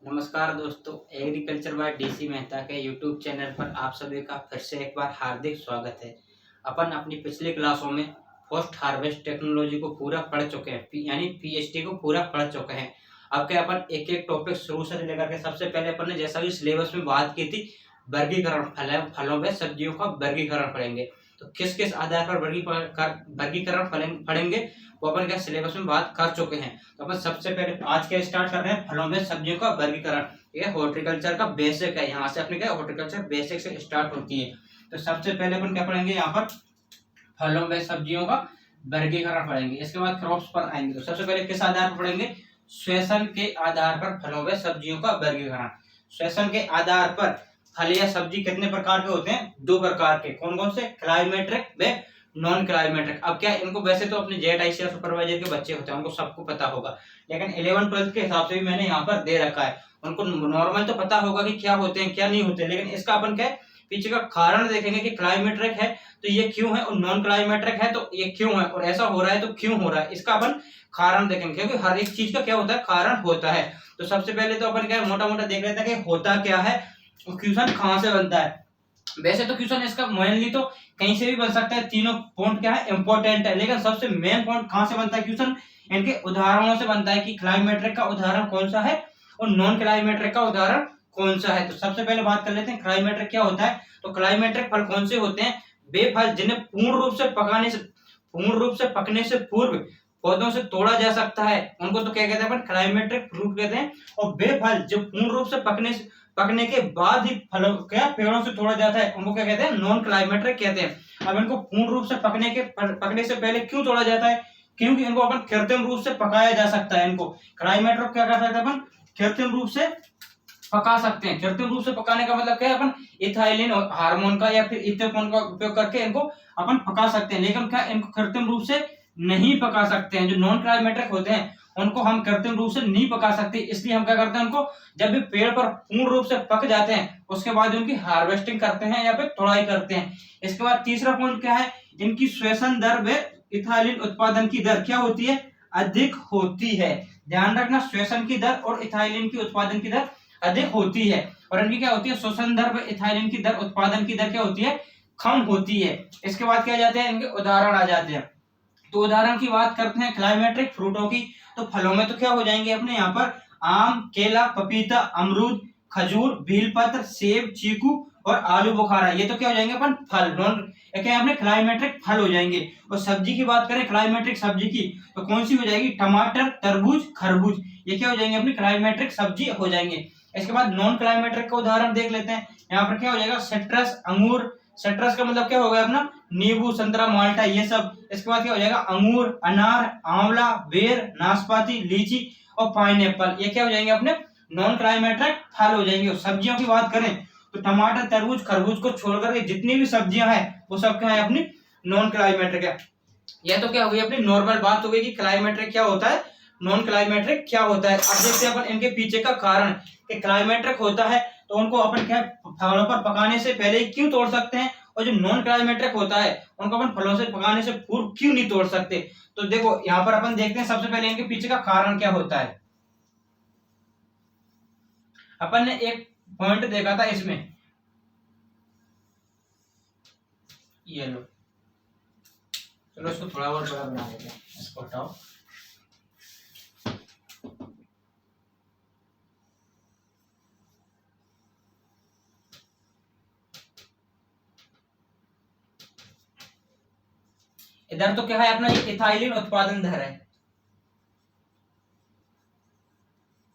नमस्कार दोस्तों, agriculture by DC Mehta के यूट्यूब चैनल पर आप सभी का फिर से एक बार हार्दिक स्वागत है। अपन अपनी पिछली क्लासों में पोस्ट हार्वेस्ट टेक्नोलॉजी को पूरा पढ़ चुके हैं, यानी पीएचडी को पूरा पढ़ चुके हैं। अब क्या अपन एक एक टॉपिक शुरू से लेकर के सबसे पहले अपन ने जैसा कि सिलेबस में बात की थी, वर्गीकरण फलों व सब्जियों का वर्गीकरण पढ़ेंगे। तो किस किस आधार पर वर्गीकरण पढ़ेंगे वो अपन क्या सिलेबस में बात कर चुके हैं। तो अपन सबसे पहले आज क्या स्टार्ट कर रहे हैं, फलों में सब्जियों का वर्गीकरण। ये हॉर्टिकल्चर का बेसिक है, यहाँ से अपने क्या हॉर्टिकल्चर बेसिक से स्टार्ट होती है। तो सबसे पहले अपन क्या पढ़ेंगे, यहाँ पर फलों में सब्जियों का वर्गीकरण पढ़ेंगे। इसके बाद क्रॉप्स पर आएंगे। तो सबसे पहले किस आधार पर पढ़ेंगे, श्वेसन के आधार पर फलों व सब्जियों का वर्गीकरण। श्वेसन के आधार पर फल या सब्जी कितने प्रकार के होते हैं, दो प्रकार के। कौन कौन से, क्लाइमेट्रिक व नॉन क्लाइमेट्रिक। अब क्या इनको वैसे तो अपने जेट आईसीआर सुपरवाइजर के बच्चे होते हैं, उनको सबको पता होगा, लेकिन 11-12 के हिसाब से भी मैंने यहाँ पर दे रखा है। उनको नॉर्मल तो पता होगा कि क्या होते हैं क्या नहीं होते, लेकिन इसका अपन क्या पीछे का कारण देखेंगे कि क्लाइमेट्रिक है तो ये क्यों है, और नॉन क्लाइमेट्रिक है तो ये क्यों है, और ऐसा हो रहा है तो क्यों हो रहा है, इसका अपन कारण देखेंगे। क्योंकि हर एक चीज का क्या होता है, कारण होता है। तो सबसे पहले तो अपन क्या मोटा मोटा देख लेते हैं कि होता क्या है और क्वेश्चन कहां से बनता है। वैसे तो क्वेश्चन इसका मेनली तो कहीं से भी बन सकता है, तीनों पॉइंट क्या है, इंपॉर्टेंट है, लेकिन सबसे मेन पॉइंट कहां से बनता है क्वेश्चन, इनके उदाहरणों से बनता है कि क्लाइमेट्रिक का उदाहरण कौन सा है और नॉन क्लाइमेट्रिक का उदाहरण कौन सा है। तो सबसे पहले बात कर लेते हैं क्लाइमेट्रिक क्या होता है। तो क्लाइमेट्रिक फल कौन से होते हैं, वे फल जिन्हें पूर्ण रूप से पकने से पूर्व पौधों से तोड़ा जा सकता है, उनको तो क्या कहते हैं अपन, क्लाइमेट्रिक फ्रूट कहते हैं। और वे फल जो पूर्ण रूप से पकने के बाद ही फलों क्या पेड़ों से तोड़ा जाता है, उनको क्या कहते हैं, नॉन क्लाइमेट्रिक कहते हैं। अब इनको पूर्ण रूप से पकने से पहले क्यों तोड़ा जाता है, क्योंकि इनको अपन कृत्रिम रूप से पकाया जा सकता है। इनको क्लाइमेट्रिक क्या कर सकते हैं अपन, कृत्रिम रूप से पका सकते हैं। कृत्रिम रूप से पकाने का मतलब क्या है, अपन इथाइलिन हार्मोन का या फिर इथेनॉल का उपयोग करके इनको अपन पका सकते हैं, लेकिन क्या इनको कृत्रिम रूप से नहीं पका सकते हैं। जो नॉन क्लाइमेट्रिक होते हैं उनको हम कृत्रिम रूप से नहीं पका सकते, इसलिए हम क्या करते हैं, उनको जब भी पेड़ पर पूर्ण रूप से पक जाते हैं उसके बाद उनकी हार्वेस्टिंग करते हैं या फिर तोड़ाई करते हैं। इसके बाद तीसरा पॉइंट क्या है, इनकी श्वेसन दर व इथाइलिन उत्पादन की दर क्या होती है, अधिक होती है। ध्यान रखना, श्वेसन की दर और इथाइलिन की उत्पादन की दर अधिक होती है, और इनकी क्या होती है, श्वसन दर व इथाइलिन की दर, उत्पादन की दर क्या होती है, कम होती है। इसके बाद क्या जाते हैं, इनके उदाहरण आ जाते हैं। तो उदाहरण की बात करते हैं क्लाइमेट्रिक फ्रूटों की। तो फलों में तो क्या हो जाएंगे अपने यहाँ पर, आम, केला, पपीता, अमरूद, खजूर, बेलपत्र, सेब, चीकू और आलू बुखारा, ये तो क्या हो जाएंगे अपन फल, क्या अपने क्लाइमेट्रिक फल हो जाएंगे। और सब्जी की बात करें, क्लाइमेट्रिक सब्जी की, तो कौन सी हो जाएगी, टमाटर, तरबूज, खरबूज, ये क्या हो जाएंगे अपनी क्लाइमेट्रिक सब्जी हो जाएंगे। इसके बाद नॉन क्लाइमेट्रिक का उदाहरण देख लेते हैं। यहाँ पर क्या हो जाएगा, सिट्रस, अंगूर, सिट्रस का मतलब क्या होगा अपना, नींबू, संतरा, माल्टा, ये सब। इसके बाद क्या हो जाएगा, अंगूर, अनार, आंवला, बेर, नाशपाती, लीची और पाइनएप्पल, ये क्या हो जाएंगे अपने नॉन क्लाइमेट्रिक फल हो जाएंगे। और सब्जियों की बात करें तो टमाटर, तरबूज, खरबूज को छोड़कर के जितनी भी सब्जियां हैं वो सब क्या है अपनी नॉन क्लाइमेट्रिक है। यह तो क्या हो गई अपनी नॉर्मल बात हो गई कि क्लाइमेट्रिक क्या होता है, नॉन क्लाइमेट्रिक क्या होता है। अब देखते हैं अपन इनके पीछे का कारण कि क्लाइमेट्रिक होता है तो उनको अपन क्या फलों पर पकाने से पहले ही क्यों तोड़ सकते हैं, और जो नॉन क्लाइमेट्रिक होता है उनको अपन फलों से पकाने से पूर्व क्यों नहीं तोड़ सकते। तो देखो यहाँ पर अपन देखते हैं सबसे पहले इनके पीछे का कारण क्या होता है। अपन ने एक पॉइंट देखा था इसमें, ये लो, चलो इसको थोड़ा और बड़ा बना देते हैं, इसको हटाओ। इधर तो क्या है अपना, ये इथाइलिन उत्पादन दर है,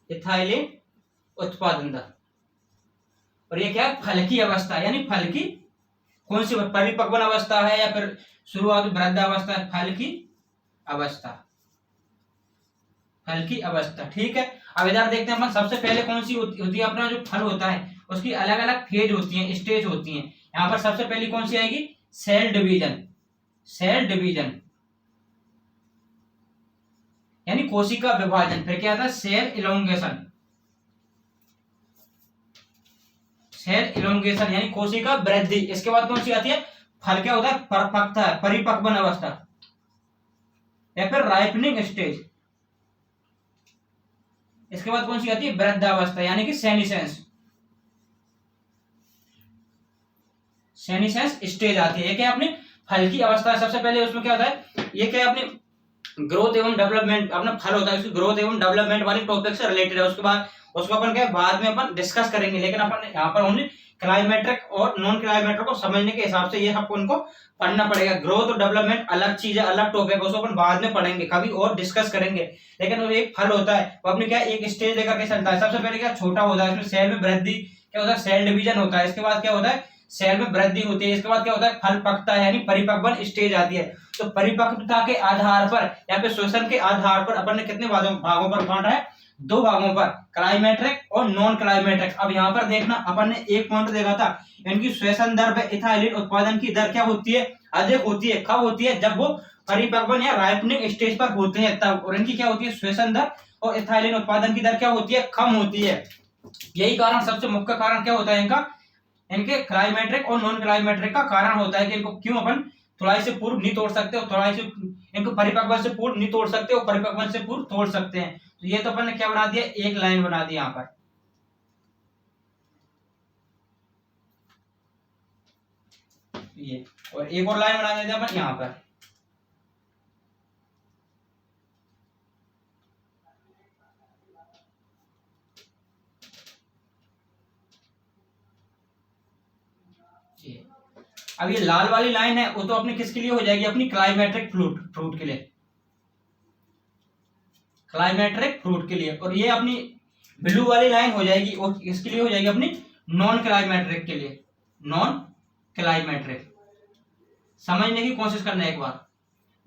इथाइलिन उत्पादन दर। और ये क्या है, फल की अवस्था, यानी फल की कौन सी परिपक्वन अवस्था है या फिर शुरुआत वृद्धावस्था है, फल की अवस्था, फल की अवस्था, ठीक है। अब इधर देखते हैं अपन सबसे पहले कौन सी होती है अपना जो फल होता है उसकी अलग अलग फेज होती है, स्टेज होती है। यहाँ पर सबसे पहली कौन सी आएगी, सेल डिवीजन, सेल डिवीजन यानी कोशिका विभाजन। फिर क्या आता है, सेल इलोंगेशन, सेल इलोंगेशन यानी कोशिका वृद्धि। इसके बाद कौन सी आती है, फल क्या होता है, परिपक्वता, परिपक्वन अवस्था या फिर राइपनिंग स्टेज। इसके बाद कौन सी आती है, वृद्धावस्था यानी कि सेनिसेंस, सेनिसेंस स्टेज आती है। ये क्या अपनी फल की अवस्था है। सबसे पहले उसमें क्या होता है, ये क्या अपनी ग्रोथ एवं डेवलपमेंट, अपना फल होता है, उसकी ग्रोथ एवं डेवलपमेंट वाली टॉपिक से रिलेटेड है। उसके बाद उसको अपन क्या बाद में अपन डिस्कस करेंगे, लेकिन अपन यहाँ पर ओनली क्लाइमेट्रिक और नॉन क्लाइमेट्रिक को समझने के हिसाब से ये आपको उनको पढ़ना पड़ेगा। ग्रोथ और डेवलपमेंट अलग चीज है, अलग टॉपिक है, उसको अपन बाद में पढ़ेंगे, कभी और डिस्कस करेंगे। लेकिन वो एक फल होता है, वो अपने क्या एक स्टेज लेकर के चलता है। सबसे पहले क्या छोटा होता है, इसमें सेल में वृद्धि क्या होता है, सेल डिवीजन होता है। इसके बाद क्या होता है, सेल में वृद्धि होती है। इसके बाद क्या होता है, फल पकता है यानी परिपक्वन स्टेज आती है। तो परिपक्वता के आधार पर या फिर श्वसन के आधार पर अपन ने कितने भागों पर बांटा है, 2 भागों पर, क्लाइमेट्रिक और नॉन क्लाइमेट्रिक। अब यहाँ पर देखना, अपन ने एक पॉइंट देखा था, इनकी श्वसन दर व इथाइलिन उत्पादन की दर क्या होती है, अधिक होती है। कब होती है, जब वो परिपक्वन या राइपनिंग स्टेज पर होते हैं तब। और इनकी क्या होती है, श्वसन दर और इथाइलिन उत्पादन की दर क्या होती है, कम होती है। यही कारण, सबसे मुख्य कारण क्या होता है इनका, इनके क्लाइमेट्रिक और नॉन क्लाइमेट्रिक का कारण होता है कि इनको क्यों अपन थोड़ा से पूर्व नहीं तोड़ सकते और थोड़ा से इनको परिपक्वन से पूर्व नहीं तोड़ सकते और परिपक्वन से पूर्व तोड़ सकते हैं। तो ये तो अपन ने क्या बना दिया, एक लाइन बना दी यहाँ पर। ये और एक और लाइन बना देते हैं अपन यहाँ पर। अब ये लाल वाली लाइन है वो तो अपनी किसके लिए हो जाएगी, अपनी क्लाइमेट्रिक फ्रूट के लिए, क्लाइमेट्रिक फ्रूट के लिए। और ये अपनी ब्लू वाली लाइन हो जाएगी और इसके लिए हो जाएगी अपनी नॉन क्लाइमेट्रिक के लिए, नॉन क्लाइमेट्रिक। समझने की कोशिश करना एक बार,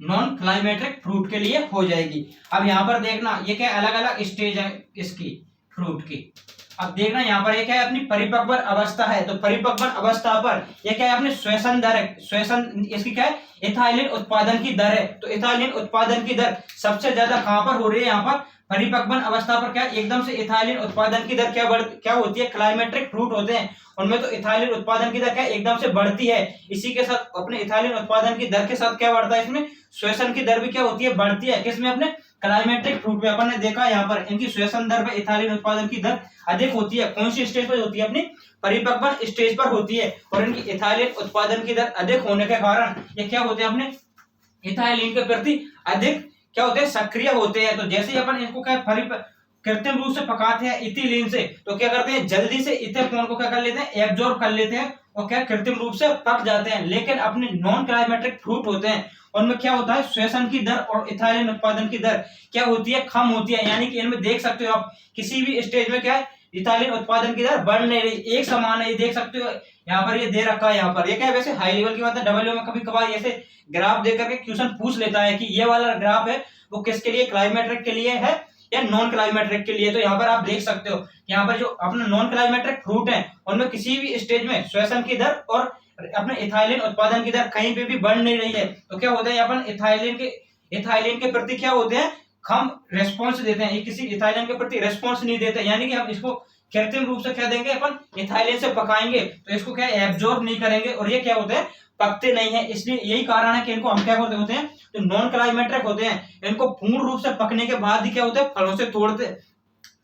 नॉन क्लाइमेट्रिक फ्रूट के लिए हो जाएगी। अब यहाँ पर देखना, ये क्या अलग अलग स्टेज है इसकी फ्रूट की। अब देखना यहाँ पर ये क्या है, अपनी परिपक्व अवस्था है। तो परिपक्व अवस्था पर ये क्या है, अपने श्वसन दर है, श्वसन इसकी क्या है, इथाइलिन उत्पादन की दर है। तो इथाइलिन उत्पादन की दर सबसे ज्यादा कहां पर हो रही है, यहाँ पर परिपक्व अवस्था पर क्या एकदम से इथाइलिन उत्पादन की दर क्या होती है, क्लाइमेट्रिक फ्रूट होते हैं उनमें तो इथाइलिन उत्पादन की दर क्या एकदम से बढ़ती है। इसी के साथ अपने इथाइलिन उत्पादन की दर के साथ क्या बढ़ता है, इसमें श्वसन की दर भी क्या होती है, बढ़ती है। किसमें, अपने क्लाइमेट्रिक फ्रूट में। अपन ने देखा यहाँ पर इनकी श्वसन दर में इथाइलिन उत्पादन की दर अधिक होती है। कौन सी स्टेज पर होती है, अपनी परिपक्व स्टेज पर होती है। और इनकी इथाइलिन उत्पादन की दर अधिक होने के कारण ये क्या होते हैं, अपने इथाइलिन के प्रति अधिक क्या होते हैं, सक्रिय होते हैं। तो जैसे ही अपन इसको क्या कृत्रिम रूप से पकाते हैं इथिलीन से, तो क्या करते हैं, जल्दी से इथेनॉल को क्या कर लेते हैं, एब्जॉर्ब कर लेते हैं और क्या कृत्रिम रूप से पक जाते हैं। लेकिन अपने नॉन क्लाइमेट्रिक फ्रूट होते हैं उनमें क्या होता है, श्वसन की दर और इथाइलिन उत्पादन की दर क्या होती है, कम होती है। यानी कि इनमें देख सकते हो आप, किसी भी स्टेज में क्या है, इथाइलिन उत्पादन की दर बढ़ नहीं रही, एक समान है। ये देख सकते हो यहाँ पर, ये दे रखा है यहाँ पर। ये क्या है, वैसे हाई लेवल की बात है, डबल में कभी कभार ऐसे ग्राफ दे करके क्वेश्चन पूछ लेता है कि ये वाला ग्राफ है वो किसके लिए, क्लाइमेट्रिक के लिए है या नॉन क्लाइमेट्रिक के लिए। तो यहाँ पर आप देख सकते हो, यहाँ पर जो अपने नॉन क्लाइमेट्रिक फ्रूट है उनमें किसी भी स्टेज में श्वसन की दर और अपने इथाइलिन उत्पादन की दर कहीं पे भी बढ़ नहीं रही है। तो क्या होता है, अपन इथाइलिन के प्रति क्या होते हैं, हम रेस्पॉन्स देते हैं, ये किसी इथाइलिन के प्रति रेस्पॉन्स नहीं देते। यानी कि हम इसको कृत्रिम रूप से क्या देंगे, अपन इथाइलिन से पकाएंगे तो इसको क्या एब्जॉर्ब नहीं करेंगे और ये क्या होते हैं, पकते नहीं है। इसलिए यही कारण है कि इनको हम क्या करते होते हैं, जो नॉन क्लाइमेट्रिक होते हैं इनको पूर्ण रूप से पकने के बाद ही क्या होता है, फलों से तोड़ते,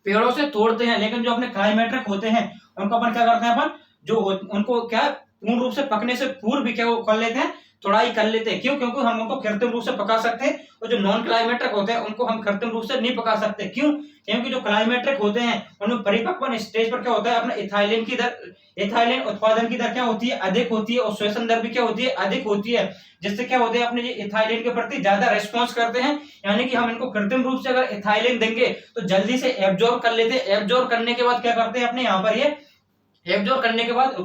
पेड़ों से तोड़ते हैं। लेकिन जो अपने क्लाइमेट्रिक होते हैं उनको अपन क्या करते हैं, अपन जो उनको क्या पूर्ण रूप से पकने से पूर्व भी क्या कर लेते हैं, तोड़ाई कर लेते हैं। क्यों, क्योंकि हम उनको कृत्रिम रूप से पका सकते हैं और जो नॉन क्लाइमेट्रिक होते हैं उनको हम कृत्रिम रूप से नहीं पका सकते। क्यों, क्योंकि जो क्लाइमेट्रिक होते हैं उनमें परिपक्वन स्टेज पर क्या होता है, अपने इथाइलिन की दर, इथाइलिन उत्पादन की दर क्या होती है, अधिक होती है और श्वसन दर भी क्या होती है, अधिक होती है। जिससे क्या होते हैं, अपने इथाइलिन के प्रति ज्यादा रेस्पॉन्स करते हैं। यानी कि हम इनको कृत्रिम रूप से अगर इथाइलिन देंगे तो जल्दी से एब्जॉर्ब कर लेते हैं। एब्जॉर्ब करने के बाद क्या करते हैं, अपने यहाँ पर ये एब्जॉर्ब करने के बाद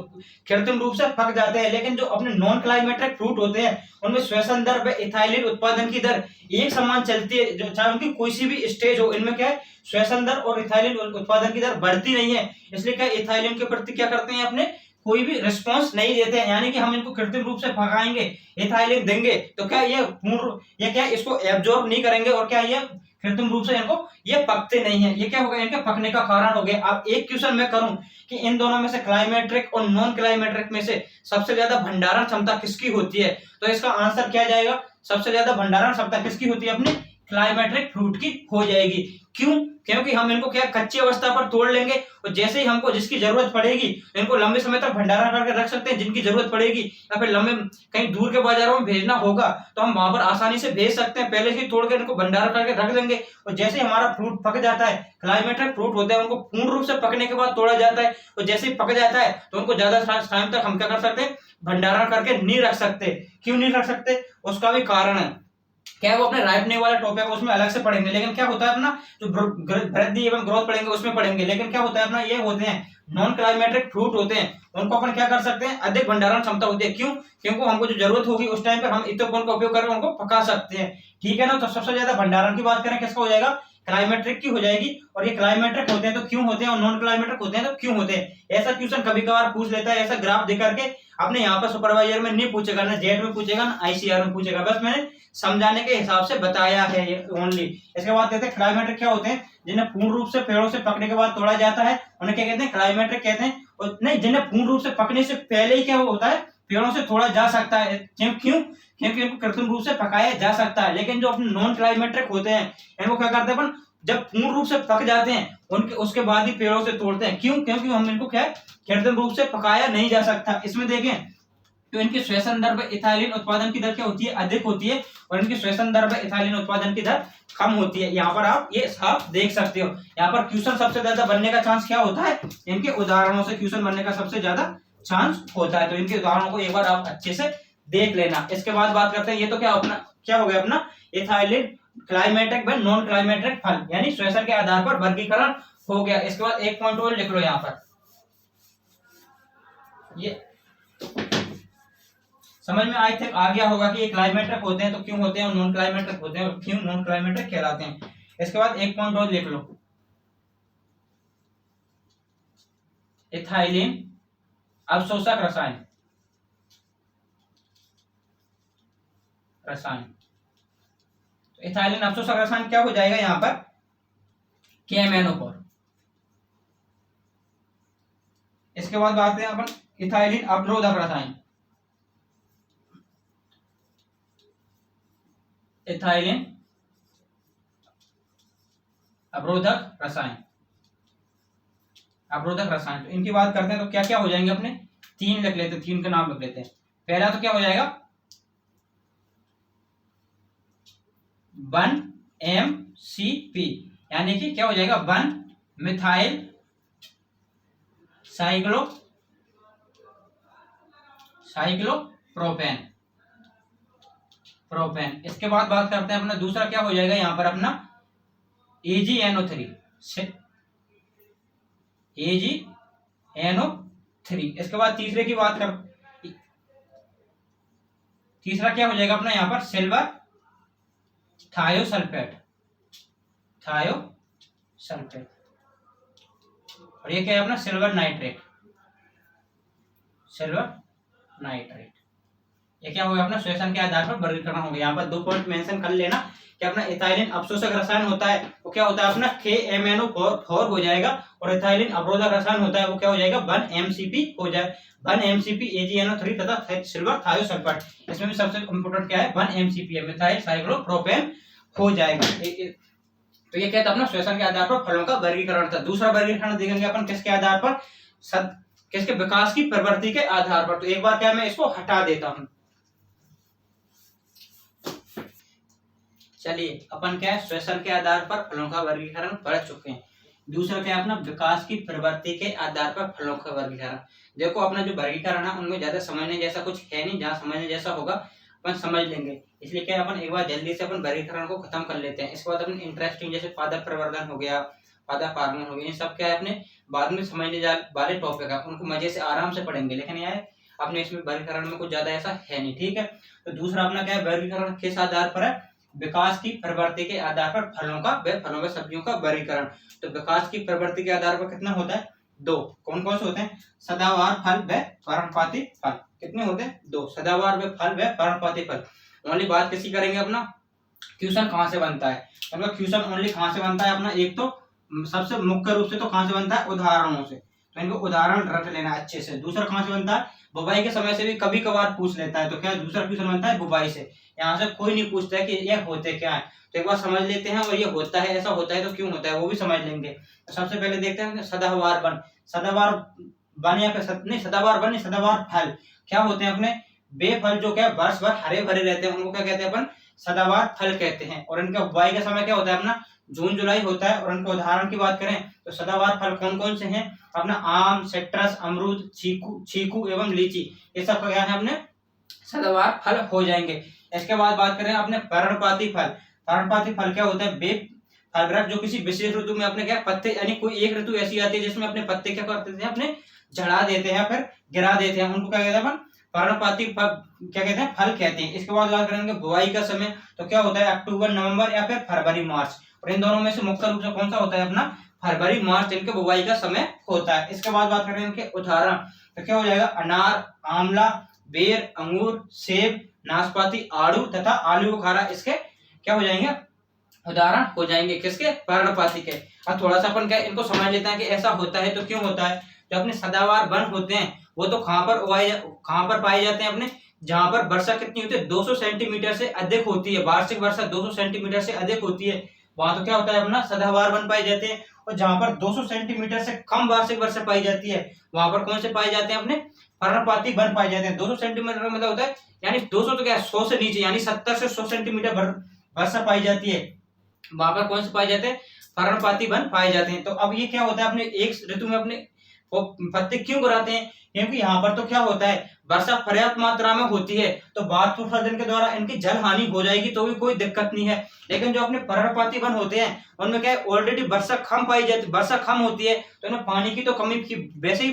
कृत्रिम रूप से पक जाते हैं। लेकिन जो अपने नॉन क्लाइमेट्रिक फ्रूट होते हैं उनमें श्वसन दर व इथाइलिन उत्पादन की दर एक समान चलती है, जो चाहे उनकी कोई सी भी स्टेज हो, इनमें क्या है, श्वसन दर और इथाइलिन उत्पादन की दर बढ़ती नहीं है। इसलिए क्या इथाइलिन के प्रति क्या करते हैं, अपने कोई भी रिस्पॉन्स नहीं देते हैं। यानी कि हम इनको कृत्रिम रूप से पकाएंगे, इथाइलिन देंगे तो क्या ये क्या इसको एब्जॉर्ब नहीं करेंगे और क्या ये कृत्रिम रूप से इनको ये पकते नहीं है। ये क्या होगा, इनके पकने का कारण हो गया। अब एक क्वेश्चन मैं करूं कि इन दोनों में से क्लाइमेट्रिक और नॉन क्लाइमेट्रिक में से सबसे ज्यादा भंडारण क्षमता किसकी होती है, तो इसका आंसर क्या जाएगा, सबसे ज्यादा भंडारण क्षमता किसकी होती है, अपनी क्लाइमेट्रिक फ्रूट की हो जाएगी। क्यों? क्योंकि हम इनको क्या कच्ची अवस्था पर तोड़ लेंगे और जैसे ही हमको जिसकी जरूरत पड़ेगी इनको लंबे समय तक भंडारण करके रख सकते हैं। जिनकी जरूरत पड़ेगी या फिर लंबे कहीं दूर के बाजारों में भेजना होगा तो हम वहां पर आसानी से भेज सकते हैं। पहले ही तोड़ के इनको भंडारण करके रख देंगे और जैसे ही हमारा फ्रूट पक जाता है, क्लाइमेट्रिक फ्रूट होते हैं, उनको पूर्ण रूप से पकने के बाद तोड़ा जाता है और जैसे ही पक जाता है तो उनको ज्यादा टाइम तक हम क्या कर सकते हैं, भंडारण करके नहीं रख सकते। क्यों नहीं रख सकते? उसका भी कारण है। क्या है वो अपने राइपनिंग वाला टॉपिक है उसमें अलग से पढ़ेंगे, लेकिन क्या होता है अपना जो वृद्धि एवं ग्रोथ पढ़ेंगे उसमें पढ़ेंगे। लेकिन क्या होता है अपना, ये होते हैं नॉन क्लाइमेट्रिक फ्रूट होते हैं, उनको अपन क्या कर सकते हैं, अधिक भंडारण क्षमता होती है। क्यों? क्योंकि हमको जो जरूरत होगी उस टाइम पर हम इथोपोन का उपयोग करके उनको पका सकते हैं। ठीक है ना? तो सबसे ज्यादा भंडारण की बात करें किसका हो जाएगा, क्लाइमेट्रिक की हो जाएगी। और ये क्लाइमेट्रिक होते हैं तो क्यों होते हैं और नॉन क्लाइमेट्रिक होते हैं तो क्यों होते हैं। ऐसा क्वेश्चन कभी कभार पूछ लेता है, ऐसा ग्राफ दे करके अपने यहाँ पर सुपरवाइजर में नहीं पूछेगा, ना जेड में पूछेगा ना आईसीआर में पूछेगा। बस मैंने समझाने के हिसाब से बताया है ये ओनली। इसके बाद कहते हैं क्लाइमेट्रिक क्या होते हैं, जिन्हें पूर्ण रूप से पेड़ों से पकने के बाद तोड़ा जाता है उन्हें क्या कहते हैं, क्लाइमेट्रिक कहते हैं। और नहीं, जिन्हें पूर्ण रूप से पकने से पहले ही क्या होता है, पेड़ों से तोड़ा जा सकता है। क्यों? क्योंकि इनको कृत्रिम रूप से पकाया जा सकता है। लेकिन जो अपने नॉन क्लाइमेट्रिक होते हैं इनको क्या करते हैं अपन, जब पूर्ण रूप से पक जाते हैं उनके उसके बाद ही पेड़ों से तोड़ते हैं। क्यों? क्योंकि हम इनको क्या है, कृत्रिम रूप से पकाया नहीं जा सकता। इसमें देखें तो इनकी श्वसन दर पर इथाइलिन उत्पादन की दर क्या होती है, अधिक होती है, और इनकी श्वसन दर पर इथाइलिन उत्पादन की दर कम होती है। यहाँ पर आप ये साफ देख सकते हो। यहाँ पर क्वेश्चन सबसे ज्यादा बनने का चांस क्या होता है, इनके उदाहरणों से क्वेश्चन बनने का सबसे ज्यादा चांस होता है। तो इनके उदाहरणों को एक बार आप अच्छे से देख लेना। इसके बाद बात करते हैं, ये तो क्या अपना क्या हो गया अपना इथाइलिन क्लाइमेट्रिक व नॉन क्लाइमेट्रिक फल, यानी श्वसन के आधार पर वर्गीकरण हो गया। इसके बाद एक पॉइंट और लिख लो यहाँ पर, ये समझ में आई थिंक आ गया होगा कि ये क्लाइमेट्रिक होते हैं तो क्यों होते हैं और नॉन क्लाइमेट्रिक होते हैं और क्यों नॉन क्लाइमेट्रिक कहलाते हैं। इसके बाद एक पॉइंट और लिख लो, इथाइलिन अवशोषक रसायन। तो इथाइलिन अवशोषक रसायन क्या हो जाएगा यहाँ पर, KMnO4। इसके बाद बात करें अपन इथाइलिन अवरोधक रसायन, इथाइलिन अवरोधक रसायन, अवरोधक रसायन। तो इनकी बात करते हैं तो क्या क्या हो जाएंगे अपने, तीन लिख लेते हैं, तीन के नाम लिख लेते हैं। पहला तो क्या हो जाएगा 1-MCP, यानी कि क्या हो जाएगा 1-मिथाइल साइक्लोप्रोपेन, प्रोपेन। इसके बाद बात करते हैं अपना दूसरा क्या हो जाएगा यहाँ पर अपना AgNO3, AgNO3। इसके बाद तीसरे की बात कर, तीसरा क्या हो जाएगा अपना यहाँ पर सिल्वर थायोसल्फेट, और ये क्या है अपना सिल्वर नाइट्रेट, ये क्या होगा अपना श्वसन के आधार पर वर्गीकरण होगा। यहाँ पर 2 पॉइंट मेंशन कर लेना कि अपना इथाइलिन अवशोषक रसायन होता है वो क्या होता है अपना KMnO4 हो जाएगा, और इथाइलिन अवरोधक रसायन होता है वो क्या हो जाएगा 1-MCP हो जाए, 1-MCP AgNO3 तथा सिल्वर थायोसल्फेट। इसमें भी सबसे इंपोर्टेंट क्या है 1-MCP है, मिथाइल साइक्लोप्रोपेन हो जाएगा। तो ये क्या था अपना श्वसन के आधार पर फलों का वर्गीकरण था। दूसरा वर्गीकरण देखेंगे अपन किसके आधार पर, किसके विकास की प्रवृत्ति के आधार पर। तो एक बार क्या मैं इसको हटा देता हूं। चलिए अपन क्या है श्वसन के आधार पर फलों का वर्गीकरण पढ़ चुके हैं। दूसरा क्या है अपना विकास की प्रवृत्ति के आधार पर फलों का वर्गीकरण। देखो अपना जो वर्गीकरण है उनमें ज्यादा समझने जैसा कुछ है नहीं, जहाँ समझने जैसा होगा अपन समझ लेंगे। इसलिए क्या अपन एक बार जल्दी से अपन वर्गीकरण को खत्म कर लेते हैं। इसके बाद अपन इंटरेस्टिंग जैसे पादप प्रवर्धन हो गया, पादप हार्मोन हो गया, ये सब क्या है अपने बाद में समझने वाले टॉपिक है, उनको मजे से आराम से पढ़ेंगे। लेकिन यह अपने इसमें वर्गीकरण में कुछ ज्यादा ऐसा है नहीं, ठीक है। तो दूसरा अपना क्या है वर्गीकरण किस आधार पर है, विकास की प्रवृत्ति के आधार पर फलों व सब्जियों का वर्गीकरण। तो विकास की प्रवृत्ति के आधार पर कितना होता है, 2। कौन कौन से होते हैं, सदाबहार फल व पर्णपाती फल। कितने होते हैं, 2, सदाबहार व फल व पर्णपाती फल। ओनली बात किसी करेंगे अपना क्वेश्चन कहाँ से बनता है, मतलब क्वेश्चन ओनली कहाँ से बनता है अपना, एक तो सबसे मुख्य रूप से तो कहाँ से बनता है, उदाहरणों से। तो इनको उदाहरण रख लेना अच्छे से। दूसरा कहाँ से बनता है, बुवाई के समय से भी कभी कभार पूछ लेता है। तो क्या दूसरा क्वेश्चन बनता है बुवाई से। यहाँ से कोई नहीं पूछता है कि ये होते क्या है, तो एक बार समझ लेते हैं। और ये होता है, ऐसा होता है तो क्यों होता है वो भी समझ लेंगे। तो सबसे पहले देखते हैं सदाबहार वन। सदाबहार वन या फिर नहीं, सदाबहार वन नहीं, सदाबहार फल क्या होते हैं अपने, बेफल जो क्या वर्ष भर हरे भरे रहते हैं, उनको क्या कहते हैं अपन, सदाबहार फल कहते हैं। और इनका बुवाई का समय क्या होता है अपना, जून जुलाई होता है। और इनके उदाहरण की बात करें तो सदाबहार फल कौन कौन से हैं अपना, आम, सिट्रस, अमरूद, चीकू एवं लीची, ये सब क्या है अपने सदाबहार फल हो जाएंगे। इसके बाद बात करें अपने पर्णपाती फल। पर्णपाती फल क्या होता है, बेब फल जो किसी विशेष ऋतु में अपने क्या पत्ते, यानी कोई एक ऋतु ऐसी आती है जिसमें अपने पत्ते क्या करते हैं, अपने झड़ा देते हैं, फिर गिरा देते हैं, उनको क्या कहते हैं अपन पर्णपाती फल क्या कहते हैं, फल कहते हैं। इसके बाद बात करेंगे बुआई का समय, तो क्या होता है अक्टूबर नवंबर या फिर फरवरी मार्च। और इन दोनों में से मुख्य रूप से कौन सा होता है अपना, फरवरी मार्च इनके बुआई का समय होता है। इसके बाद बात करें इनके उदाहरण, तो क्या हो जाएगा, अनार, आंवला, बेर, अंगूर, सेब, नाशपाती, आड़ू तथा आलू बुखारा इसके क्या हो जाएंगे, उदाहरण हो जाएंगे किसके, पर्णपाती के। अब थोड़ा सा अपन क्या इनको समझ लेते हैं कि ऐसा होता है तो क्यों होता है। जो अपने सदाबहार वन होते हैं वो तो कहाँ पर पाए जाते हैं अपने, जहां पर वर्षा कितनी होती है, 200 सेंटीमीटर से अधिक होती है, वार्षिक वर्षा 200 सेंटीमीटर से अधिक होती है, वहां तो क्या होता है अपना सदाबहार वन पाए जाते हैं। और जहां पर 200 सेंटीमीटर से कम वार्षिक वर्षा पाई जाती है, वहां पर कौन से पाए जाते हैं अपने पर्णपाती वन पाए जाते हैं। 200 सेंटीमीटर का मतलब होता है, यानी 200 तो क्या 100 से नीचे, यानी 70 से 100 सेंटीमीटर वर्षा पाई जाती है, वहां पर कौन से पाए जाते हैं, पर्णपाती वन पाए जाते हैं। तो अब ये क्या होता है, अपने एक ऋतु में अपने पत्ते क्यों गिराते हैं, क्योंकि यहाँ पर तो क्या होता है वर्षा पर्याप्त मात्रा में होती है, तो बाष्पोत्सर्जन के द्वारा इनकी जल हानि हो जाएगी तो भी कोई दिक्कत नहीं है। लेकिन जो अपने पर्णपाती वन होते हैं उनमें क्या है, ऑलरेडी वर्षा कम पाई जाती, वर्षा कम होती है, तो इनमें पानी की तो कमी वैसे ही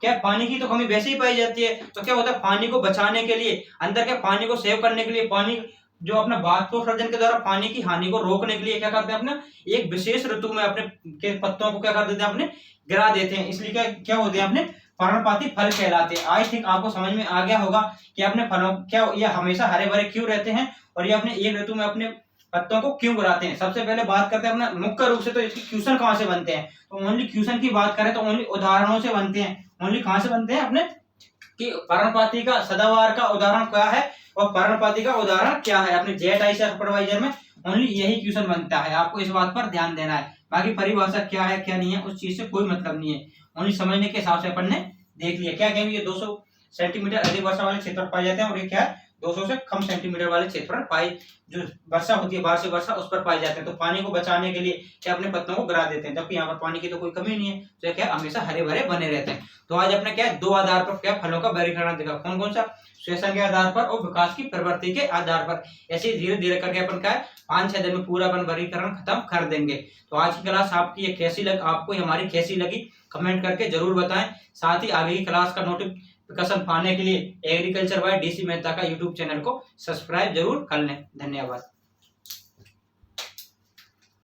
क्या, पानी की तो कमी वैसे ही पाई जाती है। तो क्या होता है, पानी को बचाने के लिए, अंदर के पानी को सेव करने के लिए, पानी जो अपना बाष्पोत्सर्जन के द्वारा पानी की हानि को रोकने के लिए क्या करते हैं, अपना एक विशेष ऋतु में अपने के पत्तों को क्या कर देते हैं, अपने गिरा देते हैं। इसलिए क्या क्या होते हैं, अपने पर्णपाती फल कहलाते हैं। आई थिंक आपको समझ में आ गया होगा कि अपने फलों क्या ये हमेशा हरे भरे क्यों रहते हैं और ये अपने एक ऋतु में अपने पत्तों को क्यों गिराते हैं। सबसे पहले बात करते हैं अपना मुख्य रूप से, तो इसके क्वेश्चन कहाँ से बनते हैं, तो ओनली क्वेश्चन की बात करें तो ओनली उदाहरणों से बनते हैं। ओनली कहाँ से बनते हैं अपने, कि पर्णपाती का सदाबहार का उदाहरण क्या है और पर्णपाती का उदाहरण क्या है, अपने JTI सुपरवाइजर में ओनली यही क्वेश्चन बनता है। आपको इस बात पर ध्यान देना है, बाकी परिभाषा क्या है क्या नहीं है उस चीज से कोई मतलब नहीं है, ओनली समझने के हिसाब से अपन ने देख लिया। क्या कहेंगे, ये 200 सेंटीमीटर अधिक वर्षा वाले क्षेत्र पर पाए जाते हैं, और ये क्या है 200 से कम सेंटीमीटर वाले क्षेत्र पर पाई जो वर्षा होती है, वार्षिक वर्षा उस पर पाए जाते हैं। तो पानी को बचाने के लिए क्या अपने पत्तों को गिरा देते हैं, जबकि यहाँ पर पानी की तो कोई कमी नहीं है, तो क्या हमेशा हरे भरे बने रहते हैं। तो आज अपने क्या दो आधार पर क्या फलों का वर्गीकरण देखा, कौन कौन सा, श्वेसन के आधार पर और विकास की प्रवृत्ति के आधार पर। ऐसे धीरे धीरे करके अपन क्या है 5-6 दिन में पूरा अपन वर्गीकरण खत्म कर देंगे। तो आज की क्लास आपकी ये कैसी लगी, आपको हमारी कैसी लगी कमेंट करके जरूर बताएं। साथ ही आगे की क्लास का नोटिफिकेशन पाने के लिए एग्रीकल्चर बाय DC मेहता का यूट्यूब चैनल को सब्सक्राइब जरूर कर लें। धन्यवाद।